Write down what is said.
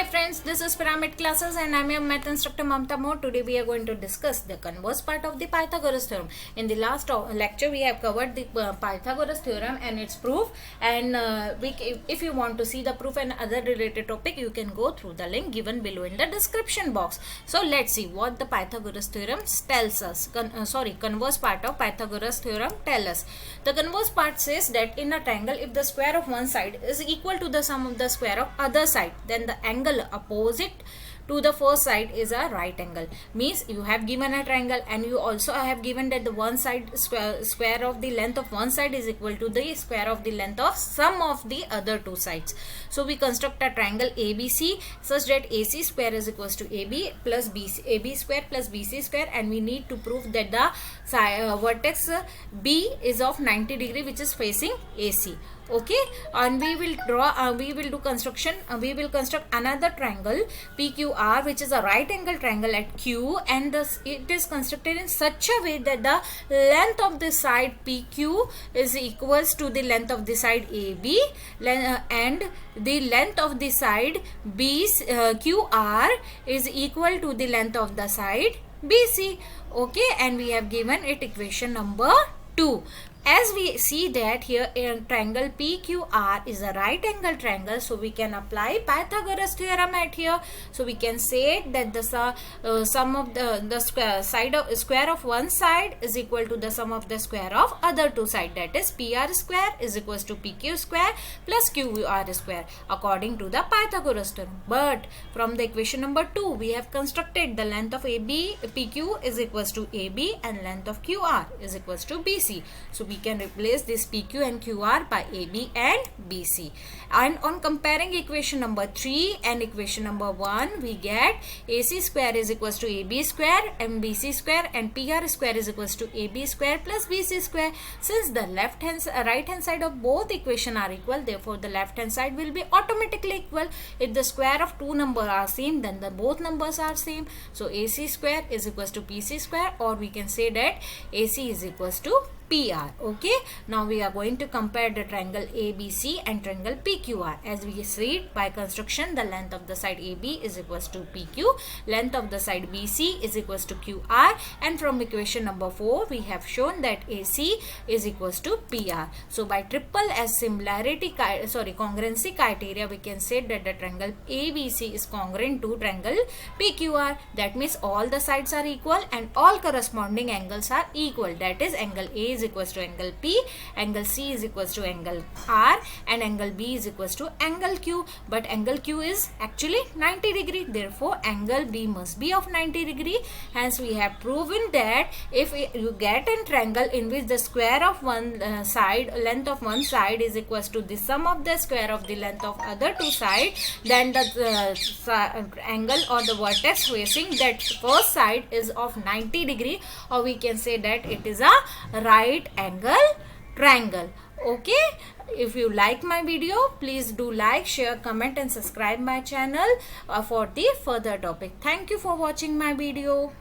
Hi friends, this is Pyramid Classes and I'm your math instructor Mamta Moore. Today we are going to discuss the converse part of the Pythagoras theorem. In the last lecture we have covered the Pythagoras theorem and its proof, and if you want to see the proof and other related topic, you can go through the link given below in the description box. So let's see what the Pythagoras theorem tells us. Converse part of Pythagoras theorem tells us. The converse part says that in a triangle, if the square of one side is equal to the sum of the square of other side, then the angle opposite to the first side is a right angle. Means you have given a triangle and you also have given that the one side square of the length of one side is equal to the square of the length of sum of the other two sides. So we construct a triangle ABC such that AC square is equals to AB plus BC, AB square plus BC square, and we need to prove that the vertex B is of 90 degree which is facing AC. Okay, and we will construct another triangle PQR, which is a right angle triangle at Q, and it is constructed in such a way that the length of the side PQ is equals to the length of the side AB, and the length of the side QR is equal to the length of the side BC. Okay, and we have given it equation number 2. As we see that here a triangle PQR is a right angle triangle, so we can apply Pythagoras theorem at here. So we can say that the sum of the square of one side is equal to the sum of the square of other two side, that is PR square is equals to PQ square plus QR square according to the Pythagoras theorem. But from the equation number 2 we have constructed the length of PQ is equals to AB and length of QR is equals to BC. So we can replace this PQ and QR by AB and BC. And on comparing equation number 3 and equation number 1, we get AC square is equals to AB square and BC square, and PR square is equals to AB square plus BC square. Since the right hand side of both equation are equal, therefore the left hand side will be automatically equal. If the square of two numbers are same, then the both numbers are same. So AC square is equals to PC square, or we can say that AC is equals to PR. Okay, now we are going to compare the triangle ABC and triangle PQR. As we see by construction, the length of the side AB is equals to PQ, length of the side BC is equals to QR, and from equation number 4 we have shown that AC is equals to PR. So by triple S congruency criteria, we can say that the triangle ABC is congruent to triangle PQR. That means all the sides are equal and all corresponding angles are equal. That is, angle A is equals to angle P, angle C is equals to angle R, and angle B is equals to angle Q. But angle Q is actually 90 degree. Therefore, angle B must be of 90 degree. Hence, we have proven that if you get a triangle in which the square of one length of one side is equals to the sum of the square of the length of other two sides, then the angle or the vertex facing that first side is of 90 degree, or we can say that it is a right angle triangle. Okay, if you like my video, please do like, share, comment and subscribe my channel for the further topic. Thank you for watching my video.